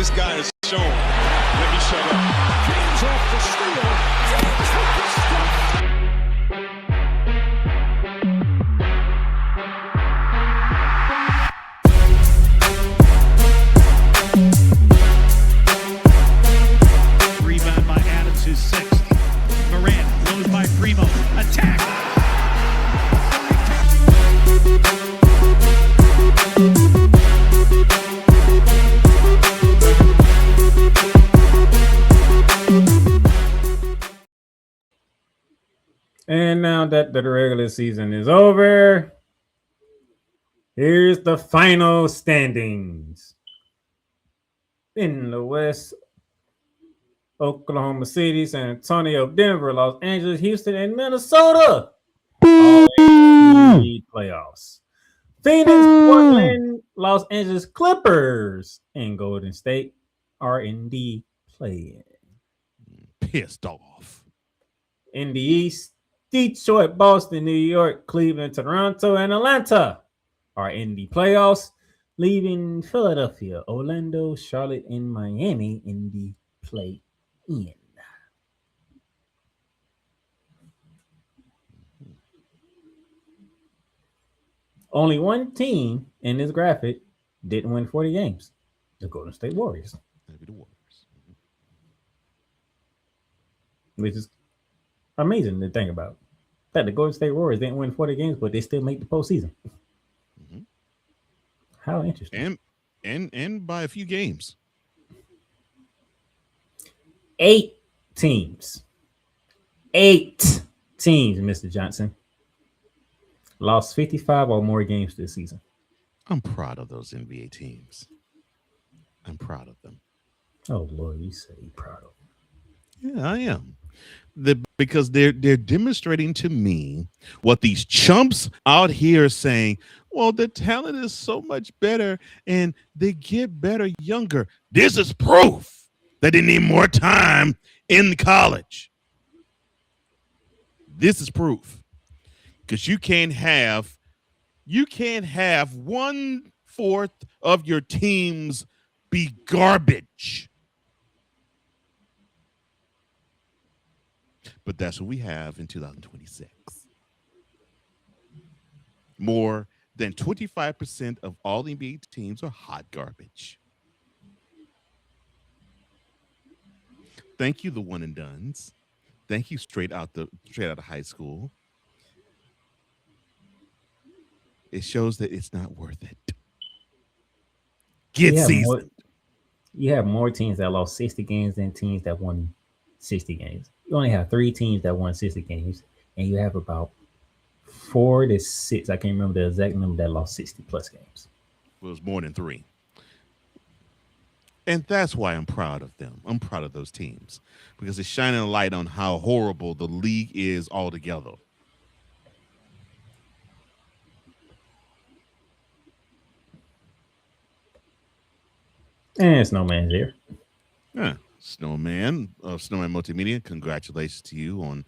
This guy is shown. Let me shut up. James off the steal. James with the stop. Rebound by Adams, who's sixth. Morant blows by Primo. Attack. And now that the regular season is over, here's the final standings. In the West, Oklahoma City, San Antonio, Denver, Los Angeles, Houston, and Minnesota all in the playoffs. Phoenix, Portland, Los Angeles Clippers, and Golden State are in the play-in. Pissed off. In the East, Detroit, Boston, New York, Cleveland, Toronto, and Atlanta are in the playoffs, leaving Philadelphia, Orlando, Charlotte, and Miami in the play-in. Only one team in this graphic didn't win 40 games, the Golden State Warriors. Maybe the Warriors. Which is amazing to think about. That the Golden State Warriors didn't win 40 games, but they still make the postseason. Mm-hmm. How interesting. And by a few games. 8 teams. 8 teams, Mr. Johnson, lost 55 or more games this season. I'm proud of those NBA teams. I'm proud of them. Oh, Lord, you say you're proud of them. Yeah, I am. Because they're demonstrating to me what these chumps out here are saying, well, the talent is so much better and they get better younger. This is proof that they need more time in college. This is proof. Because you can't have 1/4 of your teams be garbage. But that's what we have in 2026. More than 25% of all NBA teams are hot garbage. Thank you, the one and dones. Thank you, straight out of high school. It shows that it's not worth it. Get seasoned. You have more teams that lost 60 games than teams that won 60 games. You only have 3 teams that won 60 games, and you have about 4 to 6. I can't remember the exact number that lost 60 plus games. It was more than 3. And that's why I'm proud of them. I'm proud of those teams because it's shining a light on how horrible the league is altogether. And Snowman's here. Yeah. Snowman Multimedia, congratulations to you on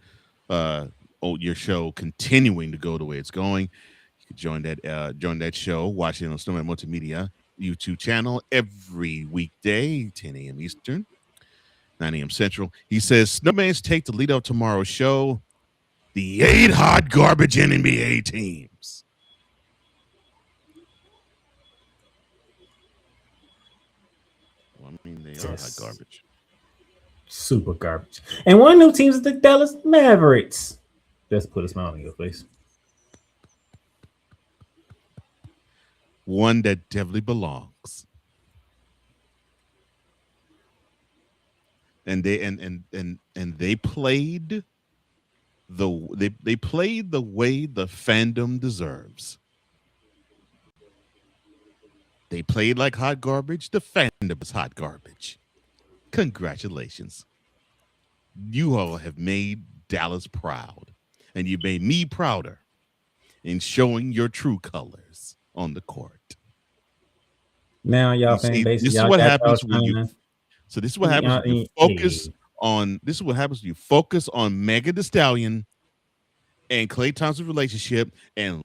your show continuing to go the way it's going. You can join that show, watch it on Snowman Multimedia YouTube channel every weekday, 10 a.m. Eastern, 9 a.m. Central. He says Snowman's take the lead of tomorrow's show, the 8 hot garbage NBA teams. Well, I mean, they are hot garbage. Super garbage. And one of new teams is the Dallas Mavericks. Just put a smile on your face. One that definitely belongs. And they played they played the way the fandom deserves. They played like hot garbage. The fandom is hot garbage. Congratulations. You all have made Dallas proud, and you made me prouder in showing your true colors on the court. Now, y'all fan base. This is what happens when you. So this is what happens when you focus on. This is what happens when you focus on Megan Thee Stallion and Klay Thompson's relationship, and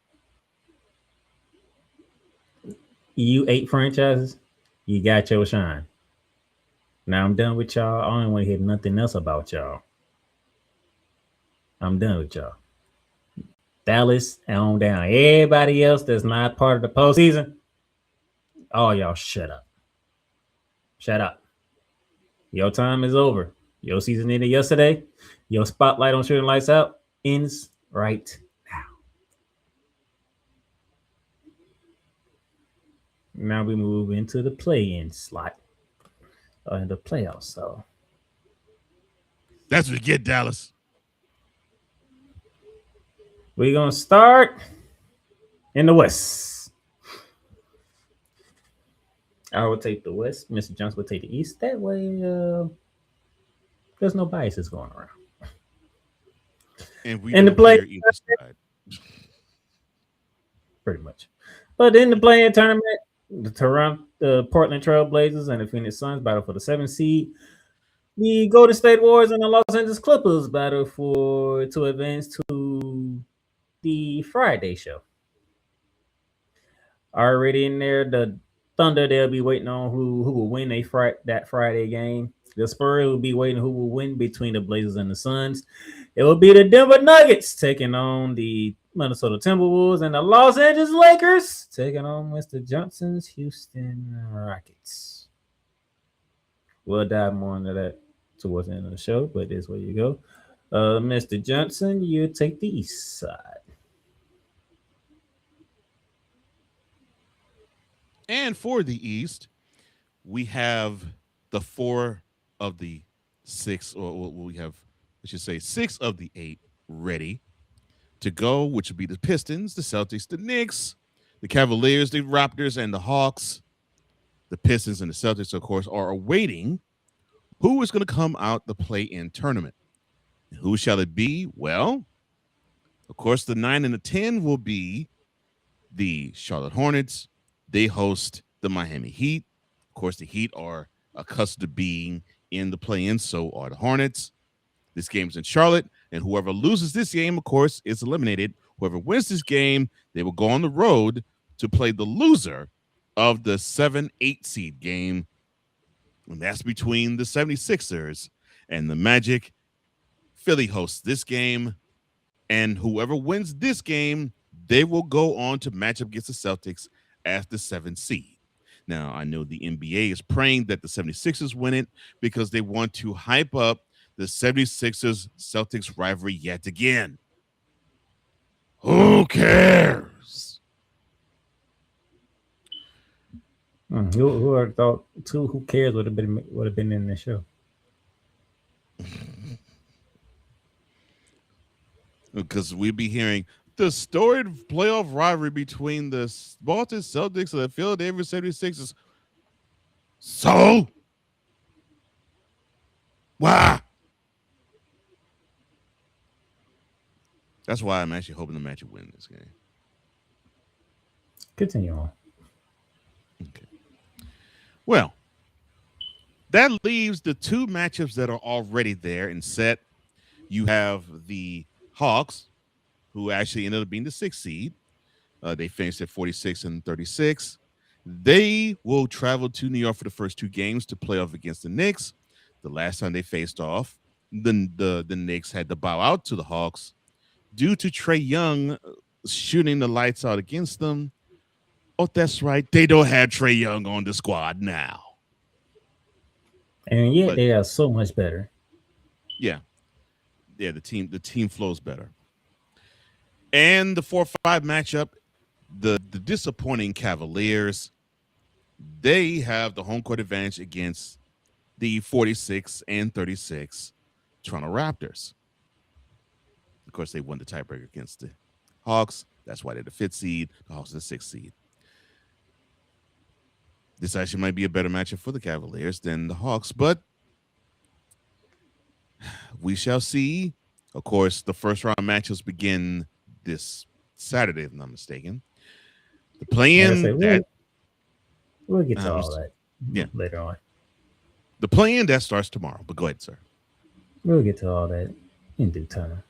you 8 franchises. You got your shine. Now I'm done with y'all. I don't want to hear nothing else about y'all. I'm done with y'all. Dallas and on down. Everybody else that's not part of the postseason, all y'all shut up. Shut up. Your time is over. Your season ended yesterday. Your spotlight on Shooting Lights Out ends right now. Now we move into the play-in slot in the playoffs. So That's what you get, Dallas. we're gonna start in the West. I will take the West. Mr. Johnson will take the East. That way, there's no biases going around. And we In the don't play, hear either side. pretty much. But in the play-in tournament, the Portland Trail Blazers and the Phoenix Suns battle for the 7th seed. The Golden State Warriors and the Los Angeles Clippers battle to advance to the Friday show. Already in there, the Thunder, they'll be waiting on who will win that Friday game. The Spurs will be waiting who will win between the Blazers and the Suns. It will be the Denver Nuggets taking on the Minnesota Timberwolves, and the Los Angeles Lakers taking on Mr. Johnson's Houston Rockets. We'll dive more into that towards the end of the show, but this way you go. Mr. Johnson, you take the east side. And for the East, we have the 4 of the 6, or we have, I should say, 6 of the 8 ready to go, which would be the Pistons, the Celtics, the Knicks, the Cavaliers, the Raptors, and the Hawks. The Pistons and the Celtics, of course, are awaiting who is going to come out the play-in tournament. And who shall it be? Well, of course, the 9 and the 10 will be the Charlotte Hornets. They host the Miami Heat. Of course, the Heat are accustomed to being in the play-in, so are the Hornets. This game's in Charlotte, and whoever loses this game, of course, is eliminated. Whoever wins this game, they will go on the road to play the loser of the 7-8 seed game, and that's between the 76ers and the Magic. Philly hosts this game, and whoever wins this game, they will go on to match up against the Celtics as the 7th seed. Now, I know the NBA is praying that the 76ers win it because they want to hype up the 76ers Celtics rivalry yet again. Who cares? Who would have thought who cares would have been in the show? Because we'd be hearing the storied playoff rivalry between the Boston Celtics and the Philadelphia 76ers. So? Why? That's why I'm actually hoping the Magic win this game. Continue on. Okay. Well, that leaves the 2 matchups that are already there and set. You have the Hawks, who actually ended up being the 6th seed. They finished at 46 and 36. They will travel to New York for the first 2 games to play off against the Knicks. The last time they faced off, the Knicks had to bow out to the Hawks due to Trae Young shooting the lights out against them. Oh, that's right. They don't have Trae Young on the squad now. And yet they are so much better. Yeah. Yeah, the team flows better. And the 4-5 matchup, the disappointing Cavaliers, they have the home court advantage against the 46 and 36 Toronto Raptors. Of course, they won the tiebreaker against the Hawks. That's why they're the 5th seed. The Hawks are the 6th seed. This actually might be a better matchup for the Cavaliers than the Hawks, but we shall see. Of course, the first round matchups begin this Saturday, if I'm not mistaken. The play-in we'll get to all that later on. The play-in that starts tomorrow, but go ahead, sir. We'll get to all that in due time.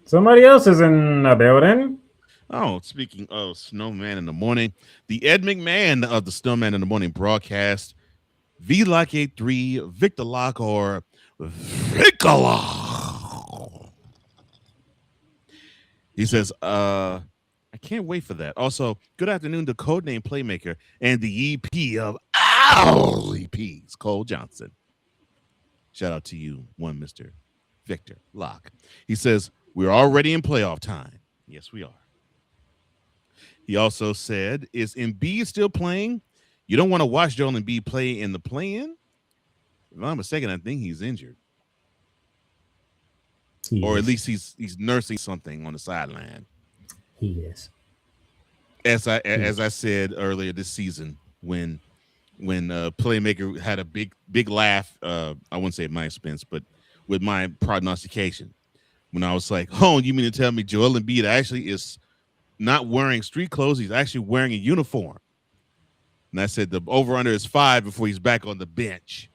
Somebody else is in the building. Oh, speaking of Snowman in the Morning, the Ed McMahon of the Snowman in the Morning broadcast, V-Lock83, Victor Lock, or Victor Lock. He says, I can't wait for that. Also, good afternoon to Codename Playmaker and the EP of all EPs, Cole Johnson. Shout out to you, one Mr. Victor Lock. He says, we're already in playoff time. Yes, we are. He also said, is Embiid still playing? You don't want to watch Joel Embiid play in the play-in? If I'm not mistaken, I think he's injured. Or at least he's nursing something on the sideline. He is. As I said earlier this season, when Playmaker had a big laugh, I wouldn't say at my expense, but with my prognostication, when I was like, oh, you mean to tell me Joel Embiid actually is not wearing street clothes, he's actually wearing a uniform? And I said the over-under is 5 before he's back on the bench.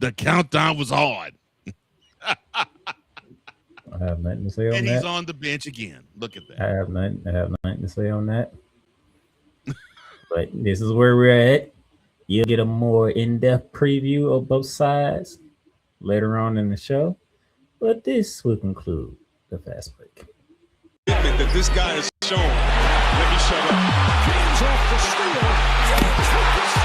The countdown was hard. I have nothing to say on that. And he's on the bench again. Look at that. I have nothing to say on that. But this is where we're at. You'll get a more in-depth preview of both sides later on in the show. But this will conclude the fast break. That this guy has shown. Let me shut up. James off the steal. James with the steal.